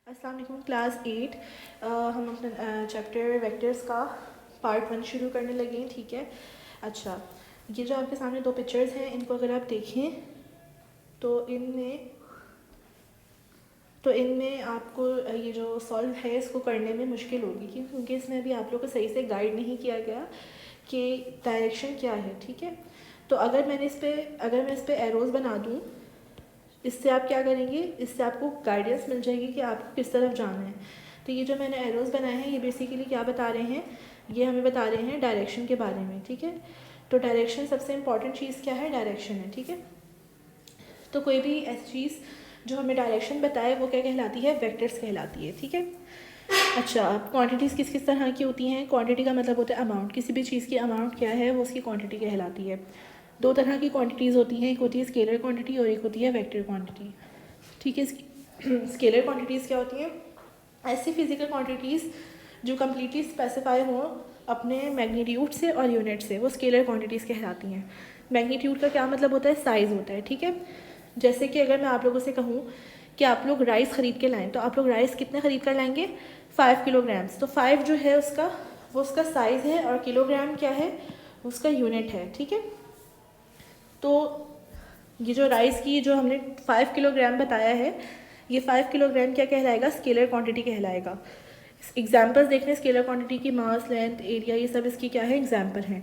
अस्सलाम वालेकुम क्लास 8 हम अपना चैप्टर वेक्टर्स का पार्ट 1 शुरू करने लगे हैं। ठीक है। अच्छा, ये जो आपके सामने दो पिक्चर्स हैं, इनको अगर आप देखें तो इनमें आपको ये जो सॉल्व है इसको करने में मुश्किल होगी, क्योंकि इसमें अभी आप लोग को सही से गाइड नहीं किया गया कि डायरेक्शन क्या है। ठीक है। तो अगर मैं इस पर एरोज़ बना दूँ, इससे आप क्या करेंगे, इससे आपको गाइडेंस मिल जाएगी कि आपको किस तरफ जाना है। तो ये जो मैंने एरोज़ बनाए हैं, ये बेसिकली क्या बता रहे हैं, ये हमें बता रहे हैं डायरेक्शन के बारे में। ठीक है। तो डायरेक्शन सबसे इंपॉर्टेंट चीज़ क्या है, डायरेक्शन है। ठीक है। तो कोई भी ऐसी चीज़ जो हमें डायरेक्शन बताए वो क्या कहलाती है, वेक्टर्स कहलाती है। ठीक है। अच्छा, क्वांटिटीज़ किस किस तरह की होती हैं। क्वांटिटी का मतलब होता है अमाउंट, किसी भी चीज़ की अमाउंट क्या है वो उसकी क्वांटिटी कहलाती है। दो तरह की क्वांटिटीज़ होती हैं, एक होती है स्केलर क्वांटिटी और एक होती है वेक्टर क्वांटिटी। ठीक है। स्केलर क्वांटिटीज़ क्या होती हैं, ऐसी फिजिकल क्वांटिटीज़ जो कम्प्लीटली स्पेसिफाई हों अपने मैग्नीट्यूड से और यूनिट से, वो स्केलर क्वांटिटीज़ कहलाती हैं। मैग्नीट्यूड का क्या मतलब होता है, साइज़ होता है। ठीक है। जैसे कि अगर मैं आप लोगों से कहूँ कि आप लोग राइस ख़रीद के लाएँ, तो आप लोग राइस कितने ख़रीद कर लाएंगे, 5 किलोग्राम्स। तो 5 जो है वो उसका साइज़ है, और किलोग्राम क्या है, उसका यूनिट है। ठीक है। तो ये जो राइस की जो हमने 5 किलोग्राम बताया है, ये 5 किलोग्राम क्या कहलाएगा, स्केलर क्वांटिटी कहलाएगा। एग्जाम्पल्स देख लें स्केलर क्वांटिटी की, मास, लेंथ, एरिया, ये सब इसकी क्या है, एग्जाम्पल हैं।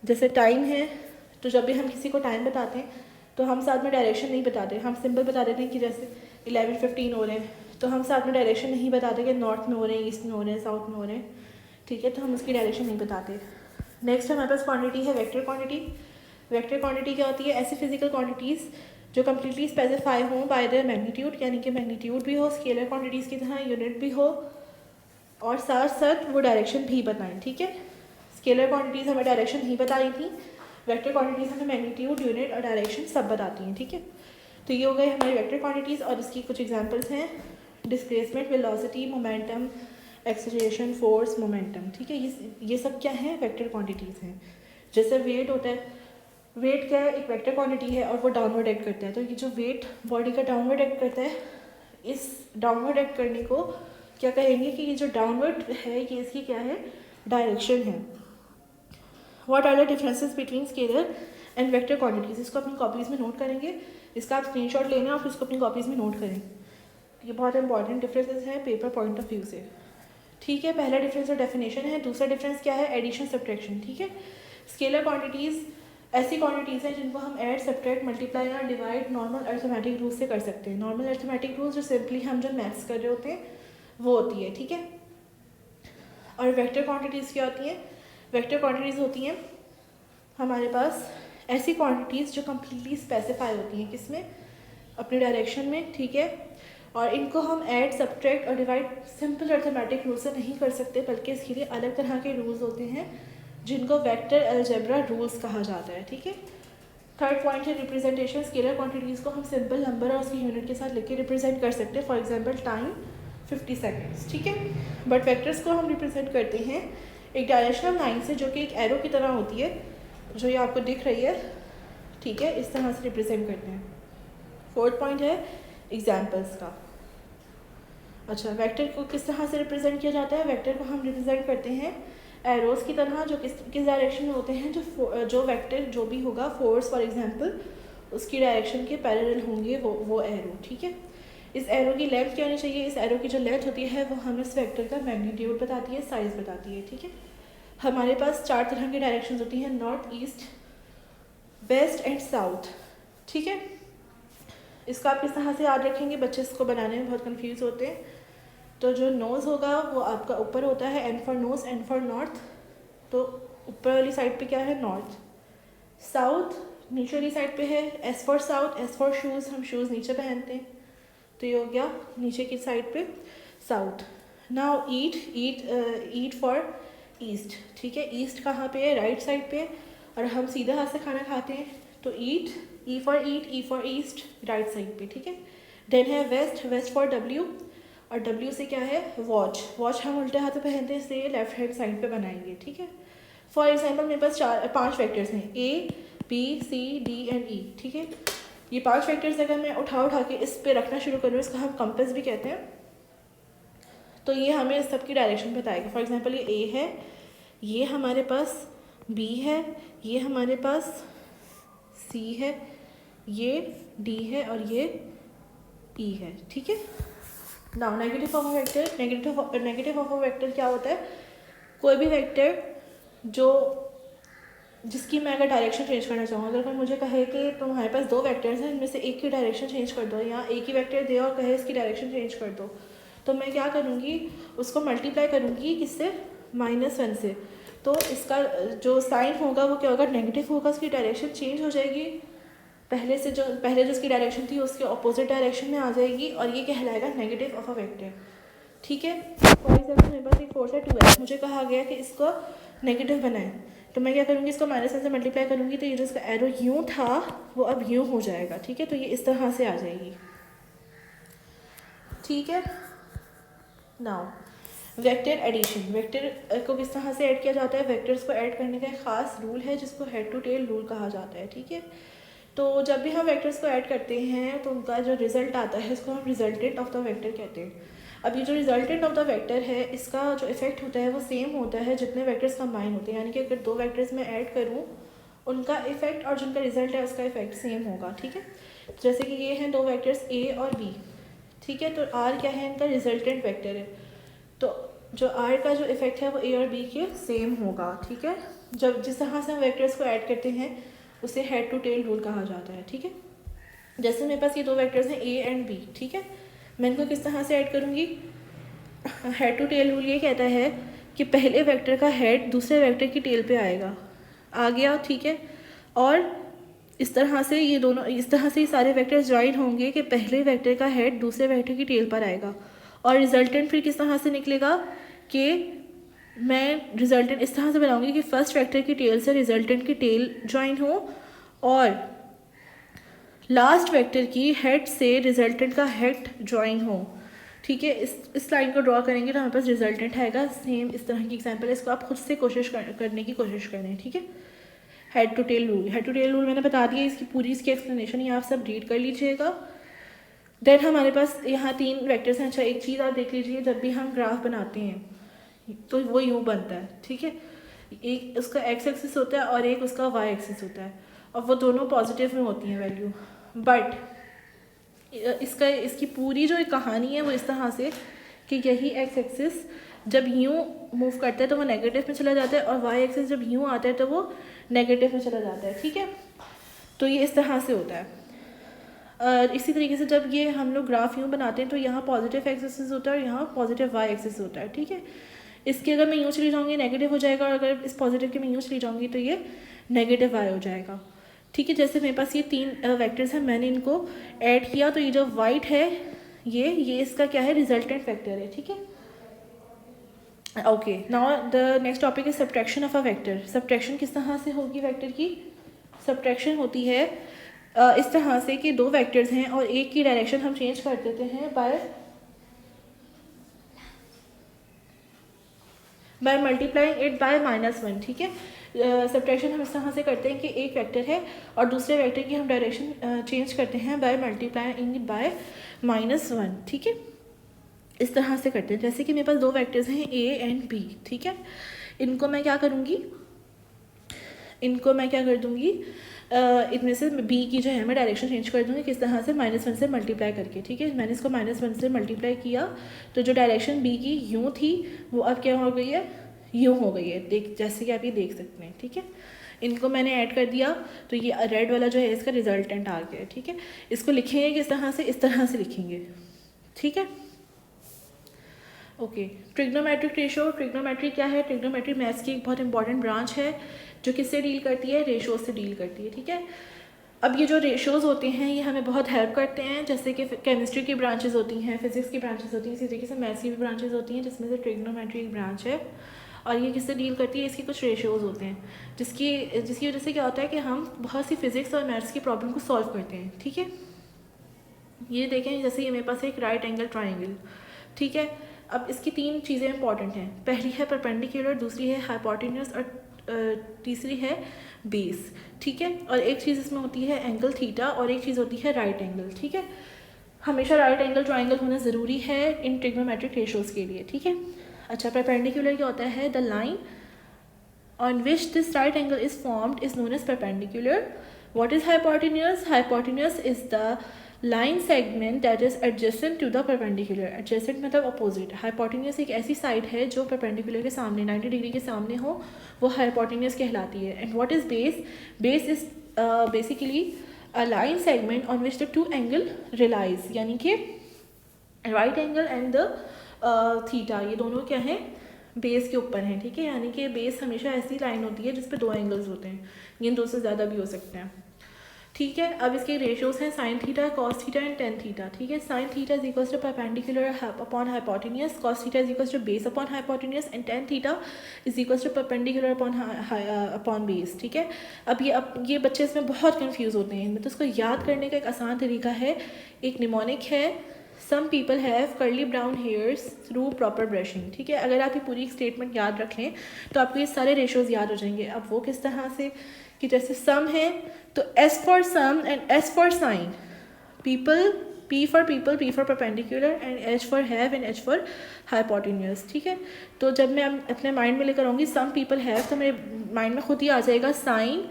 जैसे टाइम है, तो जब भी हम किसी को टाइम बताते हैं तो हम साथ में डायरेक्शन नहीं बताते, हम सिंपल बता देते हैं कि जैसे 11:15 हो रहे हैं, तो हम साथ में डायरेक्शन नहीं बताते कि नॉर्थ में हो रहे हैं, ईस्ट में हो रहे हैं, साउथ में हो रहे हैं। ठीक है। तो हम उसकी डायरेक्शन नहीं बताते। नेक्स्ट हमारे पास क्वांटिटी है वेक्टर क्वांटिटी। वेक्टर क्वांटिटी क्या होती है, ऐसी फिजिकल क्वांटिटीज़ जो कम्प्लीटली स्पेसिफाई हों बाय द मैग्नीट्यूड, यानी कि मैग्नीट्यूड भी हो स्केलर क्वांटिटीज़ की तरह, यूनिट भी हो, और साथ साथ वो डायरेक्शन भी बताएं। ठीक है। स्केलर क्वांटिटीज़ हमें डायरेक्शन नहीं बता रही थी, वेक्टर क्वांटिटीज़ हमें मैग्नीट्यूड, यूनिट और डायरेक्शन सब बताती हैं। ठीक है। तो ये हो गए हमारी वेक्टर क्वांटिटीज़, और इसकी कुछ एग्जांपल्स हैं, displacement, velocity, momentum, acceleration, force, momentum. ठीक है। ये सब क्या है, वेक्टर क्वांटिटीज़ हैं। जैसे वेट होता है, वेट क्या है, एक वेक्टर क्वांटिटी है और वो डाउनवर्ड एक्ट करता है। तो ये जो वेट बॉडी का डाउनवर्ड एक्ट करता है, इस डाउनवर्ड एक्ट करने को क्या कहेंगे कि ये जो डाउनवर्ड है ये इसकी क्या है, डायरेक्शन है। What are the differences between scalar and vector quantities, इसको अपनी कॉपीज़ में नोट करेंगे, इसका आप स्क्रीनशॉट लेना और फिर इसको अपनी कॉपीज़ में नोट करें। ये बहुत इंपॉर्टेंट डिफरेंसेस हैं पेपर पॉइंट ऑफ व्यू से। ठीक है। पहला डिफरेंस और डेफिनेशन है। दूसरा डिफरेंस क्या है, एडिशन सब्ट्रैक्शन। ठीक है। स्केलर क्वांटिटीज़ ऐसी क्वांटिटीज़ हैं जिनको हम ऐड, सब्ट्रैक्ट, मल्टीप्लाई या डिवाइड नॉर्मल अर्थमेटिक रूल से कर सकते हैं। नॉर्मल अर्थमेटिक रूल जो सिंपली हम जो मैथ्स कर रहे होते हैं वो होती है। ठीक है। और वेक्टर क्वांटिटीज़ क्या होती हैं, वेक्टर क्वांटिटीज़ होती हैं हमारे पास ऐसी क्वांटिटीज़ जो कम्प्लीटली स्पेसिफाई होती हैं, किसमें, अपने डायरेक्शन में। ठीक है। और इनको हम ऐड, सब्ट्रैक्ट और डिवाइड सिंपल अर्थमेटिक रूल से नहीं कर सकते, बल्कि इसके लिए अलग तरह के रूल्स होते हैं जिनको वेक्टर अलजेब्रा रूल्स कहा जाता है। ठीक है। थर्ड पॉइंट है रिप्रेजेंटेशन। स्केलर क्वांटिटीज़ को हम सिंपल नंबर और उसकी यूनिट के साथ लिख के रिप्रेजेंट कर सकते हैं। For example time 50 seconds. ठीक है। बट वेक्टर्स को हम रिप्रेजेंट करते हैं एक डायरेक्शनल लाइन से, जो कि एक एरो की तरह होती है, जो ये आपको दिख रही है। ठीक है। इस तरह से रिप्रेजेंट करते हैं। फोर्थ पॉइंट है एग्जाम्पल्स का। अच्छा, वेक्टर को किस तरह से रिप्रेजेंट किया जाता है, वेक्टर को हम रिप्रेजेंट करते हैं एरोज़ की तरह, जो किस डायरेक्शन में होते हैं, जो वेक्टर जो भी होगा, फोर्स फॉर एग्जांपल, उसकी डायरेक्शन के पैरेलल होंगे वो एरो। ठीक है। इस एरो की लेंथ क्या होनी चाहिए, इस एरो की जो लेंथ होती है वो हमें इस वेक्टर का मैग्नीट्यूड बताती है, साइज़ बताती है। ठीक है। हमारे पास 4 तरह की डायरेक्शन होती हैं, north, east, west and south. ठीक है। इसका आप किस तरह से याद रखेंगे, बच्चे इसको बनाने में बहुत कन्फ्यूज़ होते हैं। तो जो नोज़ होगा वो आपका ऊपर होता है, N for nose, N for north. तो ऊपर वाली साइड पे क्या है, नॉर्थ। साउथ नीचे वाली साइड पे है, S for south, S for shoes, हम शूज़ नीचे पहनते हैं, तो ये हो गया नीचे की साइड पे south. Now eat for east. ठीक है। ईस्ट कहाँ पे है, राइट साइड पे, और हम सीधा हाथ से खाना खाते हैं, तो eat, E for east, right side पे। ठीक है। देन है वेस्ट, वेस्ट फॉर डब्ल्यू, और डब्ल्यू से क्या है, वॉच, वॉच हम उल्टे हाथ में पहनते हैं, इसलिए लेफ्ट हैंड साइड पे बनाएंगे। ठीक है। फॉर एग्जांपल मेरे पास 5 वेक्टर्स हैं, ए, बी, सी, डी एंड ई। ठीक है। ये 5 वेक्टर्स अगर मैं उठा के इस पे रखना शुरू करूँ, इसको हम कंपास भी कहते हैं। तो ये हमें इस सब की डायरेक्शन बताएगा। फॉर एग्जांपल ये ए है, ये हमारे पास बी है, ये हमारे पास सी है, ये डी है और ये ई है, ठीक है। Now negative of a vector, negative of a vector क्या होता है? कोई भी वेक्टर जिसकी मैं अगर डायरेक्शन चेंज करना चाहूँ, अगर कोई मुझे कहे कि तुम्हारे पास दो वेक्टर्स हैं, इनमें से एक की डायरेक्शन चेंज कर दो, या एक ही वेक्टर दे और कहे इसकी डायरेक्शन चेंज कर दो, तो मैं क्या करूँगी, उसको मल्टीप्लाई करूँगी किससे? -1 से। तो इसका जो साइन होगा वो क्या होगा? नेगेटिव होगा, उसकी डायरेक्शन चेंज हो जाएगी, पहले जो उसकी डायरेक्शन थी उसके अपोजिट डायरेक्शन में आ जाएगी, और ये कहलाएगा नेगेटिव ऑफ अ वेक्टर, ठीक है। फॉर एग्जाम्पल मेरे पास एक फोर्स है 2x, मुझे कहा गया कि इसको नेगेटिव बनाएं, तो मैं क्या करूँगी, इसको -1 से मल्टीप्लाई करूँगी, तो ये जो इसका एरो यूँ था वो अब यूँ हो जाएगा, ठीक है। तो ये इस तरह से आ जाएगी, ठीक है। नाउ वेक्टर एडिशन, वेक्टर को किस तरह से ऐड किया जाता है? वेक्टर्स को ऐड करने का एक ख़ास रूल है जिसको हेड टू टेल रूल कहा जाता है, ठीक है। तो जब भी हम वेक्टर्स को ऐड करते हैं तो उनका जो रिजल्ट आता है इसको हम रिजल्टेंट ऑफ द वेक्टर कहते हैं। अब ये जो रिजल्टेंट ऑफ द वेक्टर है, इसका जो इफेक्ट होता है वो सेम होता है जितने वेक्टर्स कंबाइन होते हैं, यानी कि अगर दो वेक्टर्स में ऐड करूँ उनका इफेक्ट और जिनका रिजल्ट है उसका इफेक्ट सेम होगा, ठीक है। जैसे कि ये हैं दो वेक्टर्स ए और बी, ठीक है। तो आर क्या है? इनका रिजल्टेंट वेक्टर है, तो जो आर का जो इफेक्ट है वो ए और बी के सेम होगा, ठीक है। जब जिस तरह से हम वेक्टर्स को ऐड करते हैं उसे हेड टू टेल रूल कहा जाता है, ठीक है। जैसे मेरे पास ये दो वेक्टर्स हैं ए एंड बी, ठीक है। मैं इनको किस तरह से ऐड करूँगी? हेड टू टेल रूल ये कहता है कि पहले वेक्टर का हेड दूसरे वेक्टर की टेल पे आएगा, आ गया, ठीक है। और इस तरह से ये सारे वेक्टर्स ज्वाइन होंगे कि पहले वेक्टर का हेड दूसरे वेक्टर की टेल पर आएगा, और रिजल्टेंट फिर किस तरह से निकलेगा कि मैं रिजल्टेंट इस तरह से बनाऊंगी कि फर्स्ट वेक्टर की टेल से रिजल्टेंट की टेल ज्वाइन हो, और लास्ट वेक्टर की हेड से रिजल्टेंट का हेड ज्वाइन हो, ठीक है। इस लाइन को ड्रॉ करेंगे तो हमारे पास रिजल्टेंट आएगा। सेम इस तरह की एग्जांपल है, इसको आप खुद से करने की कोशिश करें, ठीक है। हेड टू टेल रूल मैंने बता दिया, इसकी एक्सप्लेनेशन ये आप सब रीड कर लीजिएगा। देन हमारे पास यहाँ तीन वेक्टर्स हैं। अच्छा, एक चीज़ आप देख लीजिए, जब भी हम ग्राफ बनाते हैं तो वो यूँ बनता है, ठीक है। एक उसका एक्स एक्सिस होता है और एक उसका वाई एक्सिस होता है, और वो दोनों पॉजिटिव में होती हैं वैल्यू। बट इसकी पूरी जो कहानी है वो इस तरह से कि यही एक्स एक्सिस जब यूँ मूव करता है तो वो नेगेटिव में चला जाता है, और वाई एक्सिस जब यूँ आता है तो वो नेगेटिव में चला जाता है, ठीक है। तो ये इस तरह से होता है। इसी तरीके से जब ये हम लोग ग्राफ यूँ बनाते हैं तो यहाँ पॉजिटिव एक्सिस होता है और यहाँ पॉजिटिव वाई एक्सिस होता है, ठीक है। इसकी अगर मैं यूँ चली जाऊँगी नेगेटिव हो जाएगा, और अगर इस पॉजिटिव की मैं यूँ चली जाऊँगी तो ये नेगेटिव वाई हो जाएगा, ठीक है। जैसे मेरे पास ये तीन वेक्टर्स हैं, मैंने इनको ऐड किया तो ये जो वाइट है ये इसका क्या है? रिजल्टेंट वेक्टर है, ठीक है। Okay, now the next topic is subtraction of a vector. Subtraction किस तरह से होगी वेक्टर की? सब्ट्रैक्शन होती है इस तरह से कि दो वेक्टर्स हैं और एक की डायरेक्शन हम चेंज कर देते हैं बाय मल्टीप्लाइंग इट बाय -1, ठीक है। सब्ट्रैक्शन हम इस तरह से करते हैं कि एक वेक्टर है और दूसरे वेक्टर की हम डायरेक्शन चेंज करते हैं बाय मल्टीप्लाइंग इट बाय -1, ठीक है। इस तरह से करते हैं। जैसे कि मेरे पास दो वेक्टर्स हैं ए एंड बी, ठीक है। इनको मैं क्या करूँगी, कर दूँगी, इनमें से बी की जो है मैं डायरेक्शन चेंज कर दूँगी, किस तरह से? -1 से मल्टीप्लाई करके, ठीक है। मैंने इसको -1 से मल्टीप्लाई किया तो जो डायरेक्शन बी की यूँ थी वो अब क्या हो गई है? यूँ हो गई है, जैसे कि आप ये देख सकते हैं, ठीक है। इनको मैंने ऐड कर दिया तो ये रेड वाला जो है इसका रिजल्टेंट आ गया, ठीक है। इसको लिखेंगे किस तरह से? इस तरह से लिखेंगे, ठीक है। Okay, trigonometric ratio. ट्रिग्नोमेट्री क्या है? ट्रिग्नोमेट्री मैथ्स की एक बहुत इंपॉर्टेंट ब्रांच है जो किससे डील करती है? रेशोज से डील करती है, ठीक है। अब ये जो रेशोज़ होते हैं ये हमें बहुत हेल्प करते हैं, जैसे कि केमिस्ट्री की ब्रांचेस होती हैं, फिजिक्स की ब्रांचेस होती हैं, इसी तरीके से मैथ्स की भी ब्रांचेस होती हैं, जिसमें से ट्रिग्नोमेट्री एक ब्रांच है। और ये किससे डील करती है? इसके कुछ रेशोज़ होते हैं जिसकी वजह से क्या होता है कि हम बहुत सी फिजिक्स और मैथ्स की प्रॉब्लम को सॉल्व करते हैं, ठीक है। ये देखें, जैसे ये मेरे पास एक राइट एंगल ट्राइंगल, ठीक है। अब इसकी तीन चीज़ें इंपॉर्टेंट हैं। पहली है परपेंडिकुलर, दूसरी है हाइपोटेन्यूज और तीसरी है बेस, ठीक है। और एक चीज़ इसमें होती है एंगल थीटा और एक चीज़ होती है राइट एंगल, ठीक है। हमेशा राइट एंगल ट्राइंगल होना ज़रूरी है इन ट्रिग्नोमेट्रिक रेशोज़ के लिए, ठीक है। अच्छा, परपेंडिकुलर क्या होता है? The line on which this right angle is formed is known as perpendicular. What is hypotenuse? Hypotenuse is the line segment that is adjacent to the perpendicular. Adjacent मतलब opposite. Hypotenuse एक ऐसी side है जो perpendicular के सामने 90 degree के सामने हो, वो hypotenuse कहलाती है. And what is base? Base is basically a line segment on which the two angle relies. यानी कि right angle and the theta, ये दोनों क्या है? बेस के ऊपर हैं, ठीक है। यानी कि बेस हमेशा ऐसी लाइन होती है जिस पे दो एंगल्स होते हैं, ये दो से ज़्यादा भी हो सकते हैं, ठीक है। अब इसके रेशियोज हैं sine theta, cos theta and tan theta, ठीक है। Sine theta is equals to perpendicular upon hypotenuse, cos theta is equals to base upon hypotenuse and tan theta is equals to perpendicular upon base, ठीक है। अब ये बच्चे इसमें बहुत confuse होते हैं इनमें, तो इसको याद करने का एक आसान तरीका है, एक निमोनिक है, some people have curly brown hairs through proper brushing, ठीक है। अगर आप ये पूरी स्टेटमेंट याद रख लें तो आपको ये सारे रेशोज़ याद हो जाएंगे। अब वो किस तरह से कि जैसे सम है तो S for some and S for sine, people, P for people, P for perpendicular and H for have and H for hypotenuse, ठीक है। तो जब मैं अपने माइंड में लेकर आऊँगी सम पीपल हैव तो मेरे माइंड में खुद ही आ जाएगा साइन,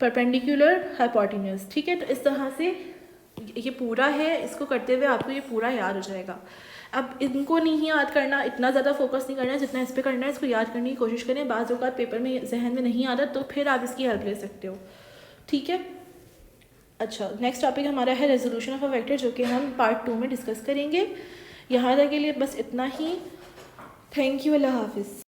परपेंडिकुलर, हाइपोटेन्यूस, ठीक है। तो इस तरह से ये पूरा है, इसको करते हुए आपको ये पूरा याद हो जाएगा। अब इनको नहीं याद करना, इतना ज़्यादा फोकस नहीं करना है जितना इस पर करना है, इसको याद करने की कोशिश करें। बाज़ औक़ात पेपर में जहन में नहीं आता तो फिर आप इसकी हेल्प ले सकते हो, ठीक है। अच्छा, नेक्स्ट टॉपिक हमारा है रेजोल्यूशन ऑफ अ वेक्टर, जो कि हम पार्ट 2 में डिस्कस करेंगे। यहाँ तक के लिए बस इतना ही। थैंक यू, अल्लाह हाफिज़।